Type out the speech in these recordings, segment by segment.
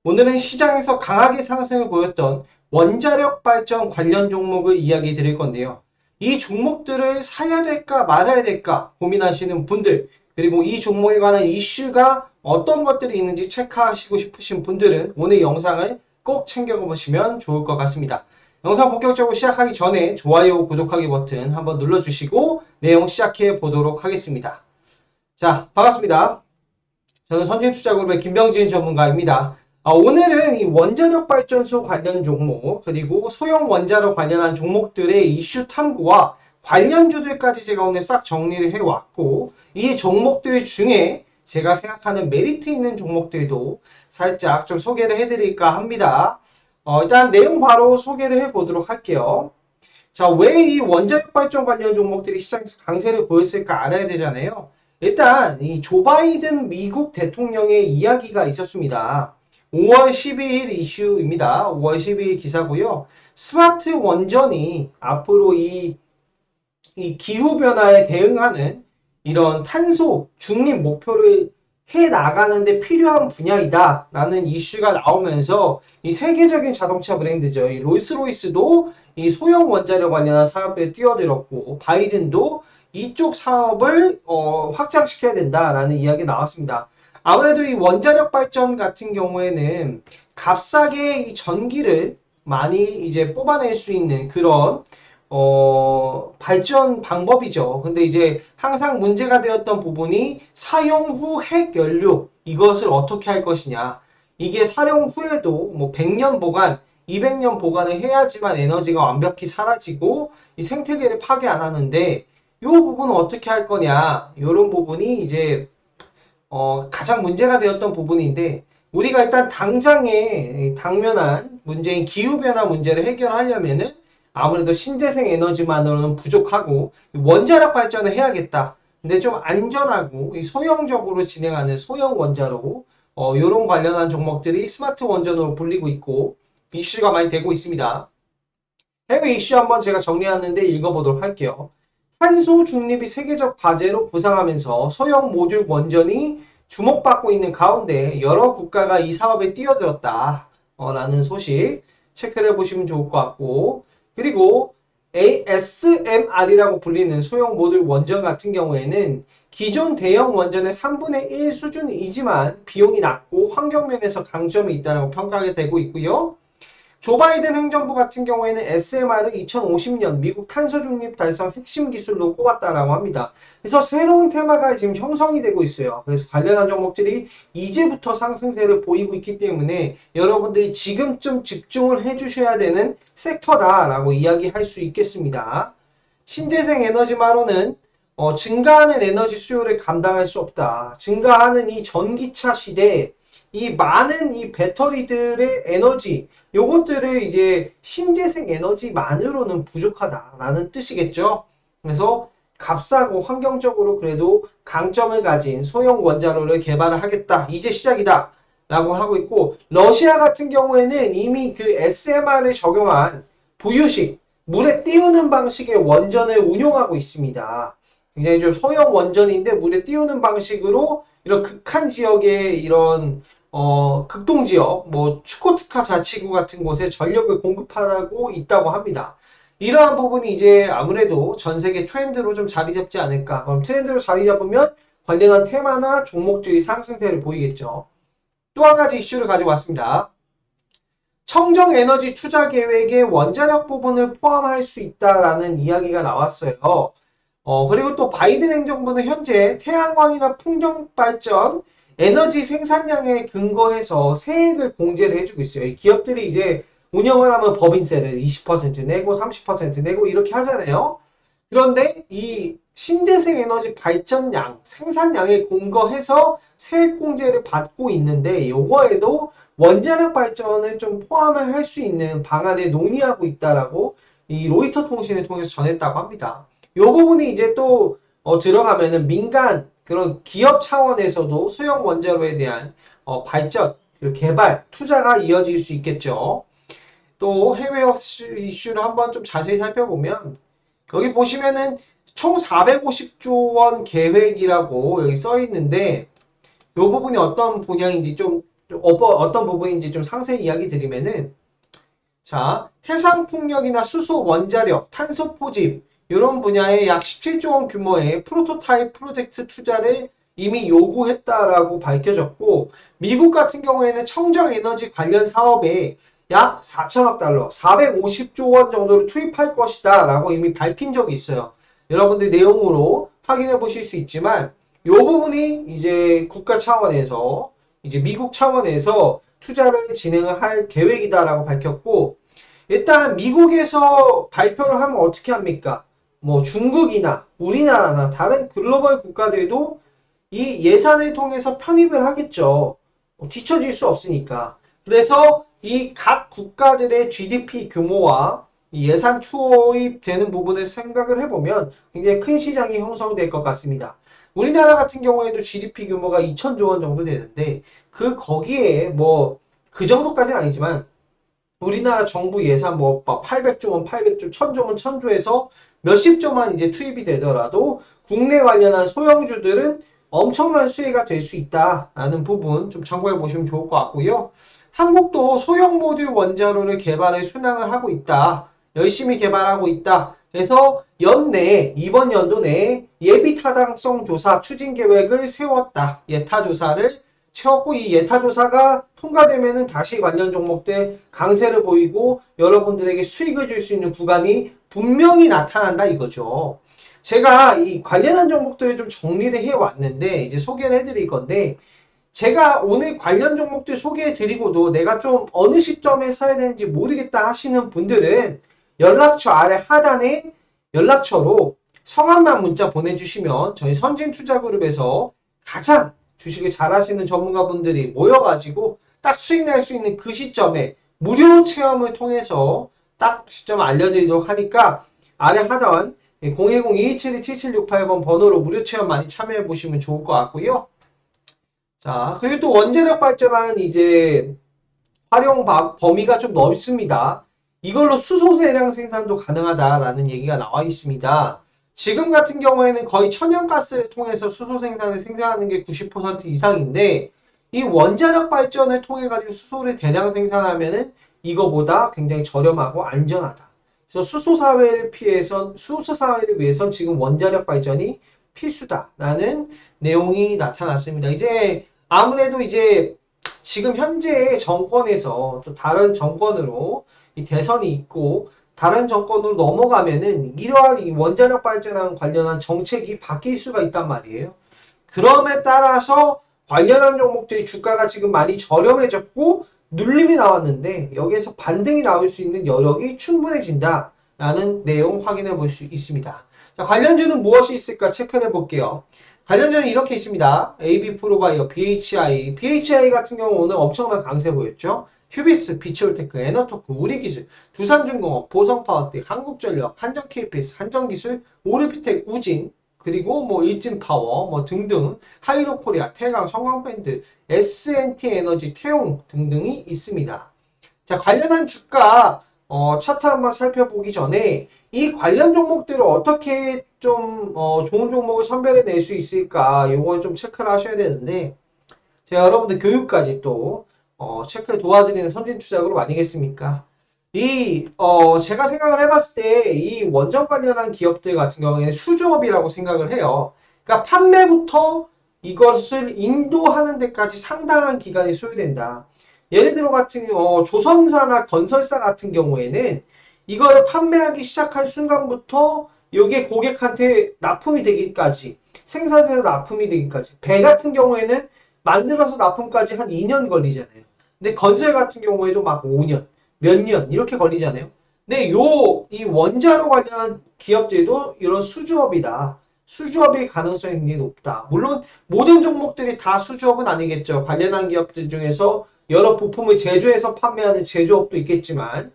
오늘은 시장에서 강하게 상승을 보였던 원자력 발전 관련 종목을 이야기 드릴 건데요. 이 종목들을 사야 될까 말아야 될까 고민하시는 분들, 그리고 이 종목에 관한 이슈가 어떤 것들이 있는지 체크하시고 싶으신 분들은 오늘 영상을 꼭 챙겨보시면 좋을 것 같습니다. 영상 본격적으로 시작하기 전에 좋아요, 구독하기 버튼 한번 눌러주시고 내용 시작해 보도록 하겠습니다. 자, 반갑습니다. 저는 선진투자그룹의 김병진 전문가입니다. 오늘은 이 원자력 발전소 관련 종목, 그리고 소형 원자로 관련한 종목들의 이슈 탐구와 관련주들까지 제가 오늘 싹 정리를 해왔고, 이 종목들 중에 제가 생각하는 메리트 있는 종목들도 살짝 좀 소개를 해드릴까 합니다. 일단 내용 바로 소개를 해보도록 할게요. 자, 왜 이 원자력 발전 관련 종목들이 시장에서 강세를 보였을까 알아야 되잖아요. 일단 이 조 바이든 미국 대통령의 이야기가 있었습니다. 5월 12일 이슈입니다. 5월 12일 기사고요. 스마트 원전이 앞으로 이 기후변화에 대응하는 이런 탄소 중립 목표를 해 나가는데 필요한 분야이다 라는 이슈가 나오면서 이 세계적인 자동차 브랜드죠. 이 롤스로이스도 이 소형 원자력 관련한 사업에 뛰어들었고, 바이든도 이쪽 사업을 확장시켜야 된다라는 이야기 나왔습니다. 아무래도 이 원자력 발전 같은 경우에는 값싸게 이 전기를 많이 이제 뽑아낼 수 있는 그런 발전 방법이죠. 근데 이제 항상 문제가 되었던 부분이 사용 후 핵 연료, 이것을 어떻게 할 것이냐. 이게 사용 후에도 뭐 100년 보관, 200년 보관을 해야지만 에너지가 완벽히 사라지고 이 생태계를 파괴 안 하는데, 이 부분은 어떻게 할 거냐. 이런 부분이 이제 가장 문제가 되었던 부분인데, 우리가 일단 당장에 당면한 문제인 기후변화 문제를 해결하려면은 아무래도 신재생 에너지만으로는 부족하고 원자력 발전을 해야겠다. 근데 좀 안전하고 소형적으로 진행하는 소형 원자로 이런 관련한 종목들이 스마트 원전으로 불리고 있고 이슈가 많이 되고 있습니다. 해외 이슈 한번 제가 정리하는데 읽어보도록 할게요. 탄소 중립이 세계적 과제로 부상하면서 소형 모듈 원전이 주목받고 있는 가운데 여러 국가가 이 사업에 뛰어들었다. 라는 소식 체크를 해보시면 좋을 것 같고, 그리고 ASMR이라고 불리는 소형 모듈 원전 같은 경우에는 기존 대형 원전의 3분의 1 수준이지만 비용이 낮고 환경면에서 강점이 있다고 평가가 되고 있고요. 조 바이든 행정부 같은 경우에는 SMR을 2050년 미국 탄소 중립 달성 핵심 기술로 꼽았다라고 합니다. 그래서 새로운 테마가 지금 형성이 되고 있어요. 그래서 관련한 종목들이 이제부터 상승세를 보이고 있기 때문에 여러분들이 지금쯤 집중을 해주셔야 되는 섹터다라고 이야기할 수 있겠습니다. 신재생 에너지만으로는 증가하는 에너지 수요를 감당할 수 없다. 증가하는 이 전기차 시대에 이 많은 이 배터리들의 에너지, 요것들을 이제 신재생 에너지만으로는 부족하다라는 뜻이겠죠. 그래서 값싸고 환경적으로 그래도 강점을 가진 소형 원자로를 개발을 하겠다. 이제 시작이다. 라고 하고 있고, 러시아 같은 경우에는 이미 그 SMR을 적용한 부유식, 물에 띄우는 방식의 원전을 운용하고 있습니다. 굉장히 좀 소형 원전인데 물에 띄우는 방식으로 이런 극한 지역의 이런 극동 지역, 뭐 추코트카 자치구 같은 곳에 전력을 공급하고 있다고 합니다. 이러한 부분이 이제 아무래도 전 세계 트렌드로 좀 자리 잡지 않을까. 그럼 트렌드로 자리 잡으면 관련한 테마나 종목들이 상승세를 보이겠죠. 또 한 가지 이슈를 가지고 왔습니다. 청정에너지 투자 계획에 원자력 부분을 포함할 수 있다라는 이야기가 나왔어요. 그리고 또 바이든 행정부는 현재 태양광이나 풍력 발전 에너지 생산량에 근거해서 세액을 공제를 해주고 있어요. 기업들이 이제 운영을 하면 법인세를 20% 내고 30% 내고 이렇게 하잖아요. 그런데 이 신재생 에너지 발전량, 생산량에 근거해서 세액 공제를 받고 있는데, 요거에도 원자력 발전을 좀 포함을 할 수 있는 방안에 논의하고 있다라고 이 로이터 통신을 통해서 전했다고 합니다. 요 부분이 이제 또 들어가면은 민간 그런 기업 차원에서도 소형 원자로에 대한 발전, 그리고 개발, 투자가 이어질 수 있겠죠. 또 해외 이슈를 한번 좀 자세히 살펴보면 여기 보시면은 총 450조 원 계획이라고 여기 써 있는데 이 부분이 어떤 분야인지 좀 어떤 부분인지 좀 상세히 이야기 드리면은, 자, 해상풍력이나 수소 원자력, 탄소 포집, 이런 분야에 약 17조 원 규모의 프로토타입 프로젝트 투자를 이미 요구했다라고 밝혀졌고, 미국 같은 경우에는 청정에너지 관련 사업에 약 4천억 달러, 450조 원 정도를 투입할 것이다 라고 이미 밝힌 적이 있어요. 여러분들 내용으로 확인해 보실 수 있지만, 이 부분이 이제 국가 차원에서, 이제 미국 차원에서 투자를 진행을 할 계획이다라고 밝혔고, 일단 미국에서 발표를 하면 어떻게 합니까? 뭐 중국이나 우리나라나 다른 글로벌 국가들도 이 예산을 통해서 편입을 하겠죠. 뒤처질 수 없으니까. 그래서 이 각 국가들의 GDP 규모와 이 예산 투입되는 부분을 생각을 해보면 굉장히 큰 시장이 형성될 것 같습니다. 우리나라 같은 경우에도 GDP 규모가 2천조 원 정도 되는데 거기에 뭐 그 정도까지는 아니지만 우리나라 정부 예산 뭐 800조 원, 800조, 1000조 원, 1000조에서 몇십조만 이제 투입이 되더라도 국내 관련한 소형주들은 엄청난 수혜가 될 수 있다라는 부분 좀 참고해 보시면 좋을 것 같고요. 한국도 소형 모듈 원자로를 개발을 순항을 하고 있다. 열심히 개발하고 있다. 그래서 이번 연도 내에 예비 타당성 조사 추진 계획을 세웠다. 예타 조사를 채웠고 이 예타 조사가 통과되면은 다시 관련 종목들 강세를 보이고 여러분들에게 수익을 줄 수 있는 구간이 분명히 나타난다 이거죠. 제가 이 관련한 종목들을 좀 정리를 해 왔는데 이제 소개를 해드릴 건데 제가 오늘 관련 종목들 소개해 드리고도 내가 좀 어느 시점에 사야 되는지 모르겠다 하시는 분들은 연락처 아래 하단에 연락처로 성함만 문자 보내주시면 저희 선진투자그룹에서 가장 주식을 잘하시는 전문가분들이 모여가지고 딱 수익 낼 수 있는 그 시점에 무료 체험을 통해서 딱 시점 알려드리도록 하니까 아래 하단 010-227-7768번 번호로 무료 체험 많이 참여해 보시면 좋을 것 같고요. 자, 그리고 또 원자력 발전하는 이제 활용 범위가 좀 넓습니다. 이걸로 수소 대량 생산도 가능하다라는 얘기가 나와 있습니다. 지금 같은 경우에는 거의 천연가스를 통해서 수소 생산을 생산하는 게 90% 이상인데 이 원자력 발전을 통해 가지고 수소를 대량 생산하면은 이거보다 굉장히 저렴하고 안전하다. 그래서 수소 사회를 위해선 지금 원자력 발전이 필수다라는 내용이 나타났습니다. 이제 아무래도 이제 지금 현재 정권에서 또 다른 정권으로 이 대선이 있고 다른 정권으로 넘어가면은 이러한 이 원자력 발전과 관련한 정책이 바뀔 수가 있단 말이에요. 그럼에 따라서 관련한 종목들이 주가가 지금 많이 저렴해졌고 눌림이 나왔는데 여기에서 반등이 나올 수 있는 여력이 충분해진다라는 내용 확인해 볼 수 있습니다. 자, 관련주는 무엇이 있을까 체크해 볼게요. 관련주는 이렇게 있습니다. AB 프로바이어, BHI. BHI 같은 경우 오늘 엄청난 강세 보였죠. 휴비스, 비치올테크, 에너토크, 우리기술, 두산중공업, 보성파워텍, 한국전력, 한전-KPS, 한전기술, 오르비텍, 우진, 그리고 뭐 일진파워 뭐 등등, 하이로코리아, 태강, 성광밴드, SNT에너지, 태용 등등이 있습니다. 자, 관련한 주가 차트 한번 살펴보기 전에 이 관련 종목들을 어떻게 좀 좋은 종목을 선별해낼 수 있을까 요걸 좀 체크를 하셔야 되는데 제가 여러분들 교육까지 또 체크를 도와드리는 선진투자그룹 아니겠습니까? 제가 생각을 해봤을 때 이 원전 관련한 기업들 같은 경우에는 수주업이라고 생각을 해요. 그러니까 판매부터 이것을 인도하는 데까지 상당한 기간이 소요된다. 예를 들어 조선사나 건설사 같은 경우에는 이걸 판매하기 시작한 순간부터 이게 고객한테 납품이 되기까지 생산해서 납품이 되기까지 배 같은 경우에는 만들어서 납품까지 한 2년 걸리잖아요. 근데 건설 같은 경우에도 막 5년, 몇 년 이렇게 걸리잖아요. 근데 이 원자로 관련한 기업들도 이런 수주업이다. 수주업의 가능성이 굉장히 높다. 물론 모든 종목들이 다 수주업은 아니겠죠. 관련한 기업들 중에서 여러 부품을 제조해서 판매하는 제조업도 있겠지만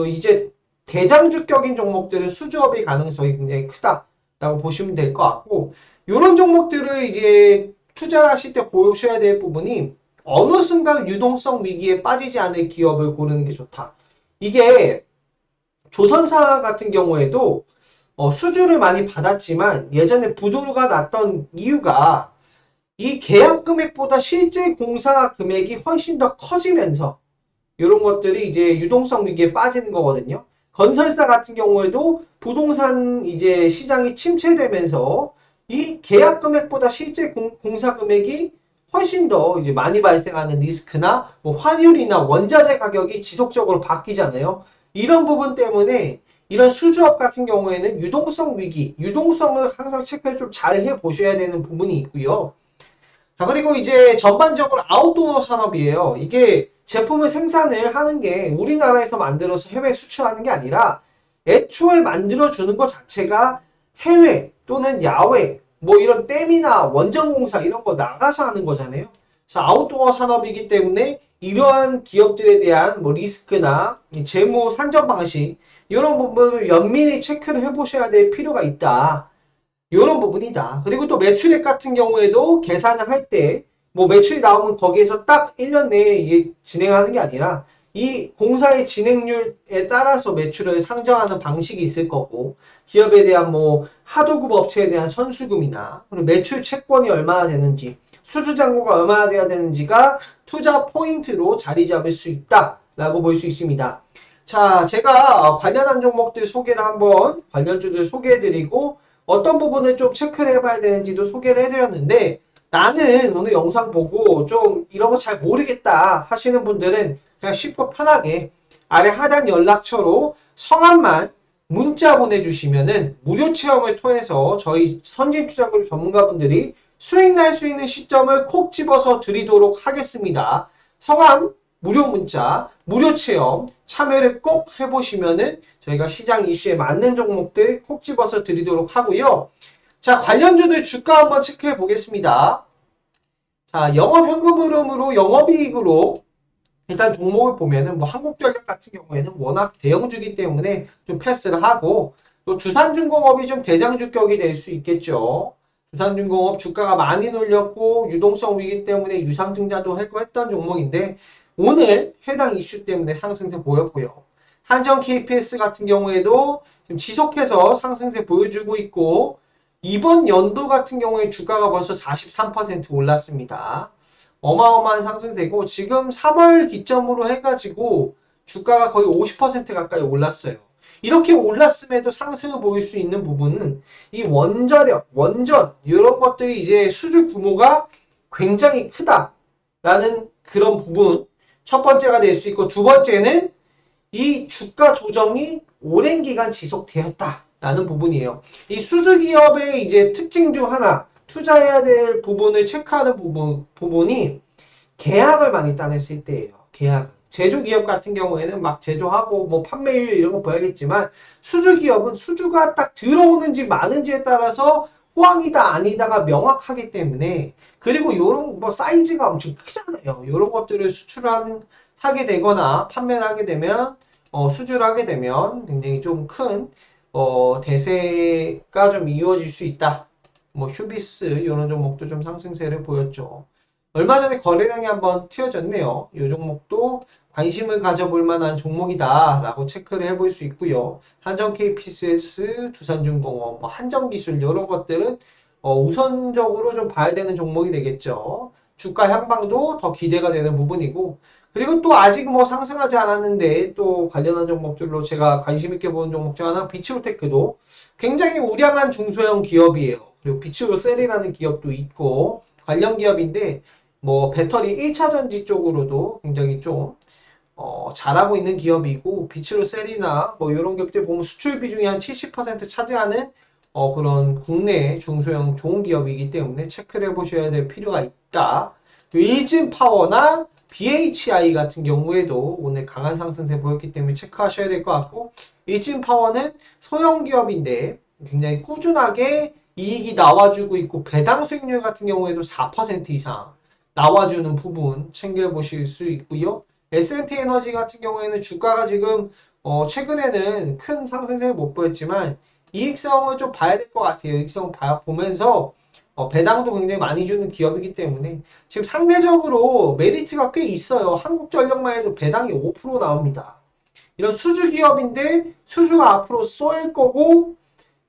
이제 대장주격인 종목들은 수주업의 가능성이 굉장히 크다라고 보시면 될 것 같고 이런 종목들을 이제 투자를 하실 때 보셔야 될 부분이 어느 순간 유동성 위기에 빠지지 않을 기업을 고르는 게 좋다. 이게 조선사 같은 경우에도 수주를 많이 받았지만 예전에 부도가 났던 이유가 이 계약 금액보다 실제 공사 금액이 훨씬 더 커지면서 이런 것들이 이제 유동성 위기에 빠지는 거거든요. 건설사 같은 경우에도 부동산 이제 시장이 침체되면서 이 계약 금액보다 실제 공사 금액이 훨씬 더 이제 많이 발생하는 리스크나 뭐 환율이나 원자재 가격이 지속적으로 바뀌잖아요. 이런 부분 때문에 이런 수주업 같은 경우에는 유동성 위기, 유동성을 항상 체크를 좀 잘 해보셔야 되는 부분이 있고요. 자, 그리고 이제 전반적으로 아웃도어 산업이에요. 이게 제품을 생산을 하는 게 우리나라에서 만들어서 해외 수출하는 게 아니라 애초에 만들어주는 것 자체가 해외 또는 야외 뭐 이런 댐이나 원전공사 이런 거 나가서 하는 거잖아요. 그래서 아웃도어 산업이기 때문에 이러한 기업들에 대한 뭐 리스크나 재무 산정 방식 이런 부분을 면밀히 체크를 해보셔야 될 필요가 있다. 이런 부분이다. 그리고 또 매출액 같은 경우에도 계산을 할 때 뭐 매출이 나오면 거기에서 딱 1년 내에 이게 진행하는 게 아니라 이 공사의 진행률에 따라서 매출을 상정하는 방식이 있을 거고 기업에 대한 뭐 하도급 업체에 대한 선수금이나 그리고 매출 채권이 얼마나 되는지 수주 잔고가 얼마나 돼야 되는지가 투자 포인트로 자리 잡을 수 있다라고 볼 수 있습니다. 자, 제가 관련한 종목들 소개를 한번 관련주들 소개해드리고 어떤 부분을 좀 체크를 해봐야 되는지도 소개를 해드렸는데 나는 오늘 영상 보고 좀 이런 거 잘 모르겠다 하시는 분들은 그냥 쉽고 편하게 아래 하단 연락처로 성함만 문자 보내주시면은 무료 체험을 통해서 저희 선진투자그룹 전문가분들이 수익 날 수 있는 시점을 콕 집어서 드리도록 하겠습니다. 성함, 무료 문자, 무료 체험 참여를 꼭 해보시면은 저희가 시장 이슈에 맞는 종목들 콕 집어서 드리도록 하고요. 자, 관련주들 주가 한번 체크해 보겠습니다. 자, 영업현금 흐름으로 영업이익으로 일단 종목을 보면은 뭐 한국전력 같은 경우에는 워낙 대형주기 때문에 좀 패스를 하고 또 두산중공업이 좀 대장주격이 될 수 있겠죠. 두산중공업 주가가 많이 눌렸고 유동성 위기 때문에 유상증자도 할거 했던 종목인데 오늘 해당 이슈 때문에 상승세 보였고요. 한전 KPS 같은 경우에도 좀 지속해서 상승세 보여주고 있고 이번 연도 같은 경우에 주가가 벌써 43% 올랐습니다. 어마어마한 상승세고 지금 3월 기점으로 해가지고 주가가 거의 50% 가까이 올랐어요. 이렇게 올랐음에도 상승을 보일 수 있는 부분은 이 원자력, 원전 이런 것들이 이제 수주 규모가 굉장히 크다라는 그런 부분 첫 번째가 될 수 있고 두 번째는 이 주가 조정이 오랜 기간 지속되었다라는 부분이에요. 이 수주기업의 이제 특징 중 하나, 투자해야 될 부분을 체크하는 부분이 계약을 많이 따냈을 때예요. 계약. 제조기업 같은 경우에는 막 제조하고 뭐 판매율 이런 거 봐야겠지만 수주기업은 수주가 딱 들어오는지 마는지에 따라서 호황이다 아니다가 명확하기 때문에 그리고 요런 뭐 사이즈가 엄청 크잖아요. 요런 것들을 하게 되거나 판매를 하게 되면 수주를 하게 되면 굉장히 좀 큰 대세가 좀 이루어질 수 있다. 뭐 휴비스 이런 종목도 좀 상승세를 보였죠. 얼마 전에 거래량이 한번 튀어졌네요. 이 종목도 관심을 가져볼 만한 종목이다 라고 체크를 해볼 수 있고요. 한전 KPCS, 두산중공업, 뭐 한전기술 이런 것들은 우선적으로 좀 봐야 되는 종목이 되겠죠. 주가 향방도 더 기대가 되는 부분이고 그리고 또 아직 뭐 상승하지 않았는데 또 관련한 종목들로 제가 관심 있게 보는 종목 중 하나 비치로테크도 굉장히 우량한 중소형 기업이에요. 그리고 비치로셀이라는 기업도 있고 관련 기업인데 뭐 배터리 1차 전지 쪽으로도 굉장히 좀 잘하고 있는 기업이고 비치로셀이나 뭐 이런 기업들 보면 수출 비중이 한 70% 차지하는 그런 국내 중소형 좋은 기업이기 때문에 체크를 해보셔야 될 필요가 있다. 일진파워나 BHI 같은 경우에도 오늘 강한 상승세 보였기 때문에 체크하셔야 될 것 같고 일진파워는 소형 기업인데 굉장히 꾸준하게 이익이 나와주고 있고 배당 수익률 같은 경우에도 4% 이상 나와주는 부분 챙겨보실 수 있고요. S&T 에너지 같은 경우에는 주가가 지금 최근에는 큰 상승세를 못 보였지만 이익성을 좀 봐야 될 것 같아요. 이익성 보면서 배당도 굉장히 많이 주는 기업이기 때문에 지금 상대적으로 메리트가 꽤 있어요. 한국전력만 해도 배당이 5% 나옵니다. 이런 수주 기업인데 수주가 앞으로 쏠 거고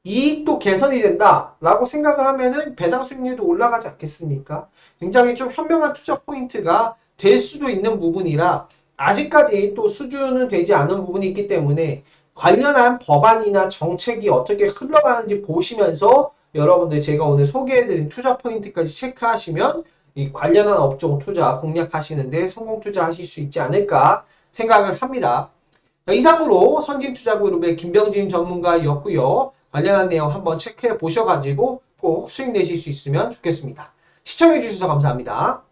이익도 개선이 된다라고 생각을 하면은 배당 수익률도 올라가지 않겠습니까? 굉장히 좀 현명한 투자 포인트가 될 수도 있는 부분이라 아직까지 또 수준은 되지 않은 부분이 있기 때문에 관련한 법안이나 정책이 어떻게 흘러가는지 보시면서 여러분들 제가 오늘 소개해드린 투자 포인트까지 체크하시면 이 관련한 업종 투자 공략하시는데 성공 투자하실 수 있지 않을까 생각을 합니다. 이상으로 선진투자그룹의 김병진 전문가였고요. 관련한 내용 한번 체크해 보셔가지고 꼭 수익 내실 수 있으면 좋겠습니다. 시청해 주셔서 감사합니다.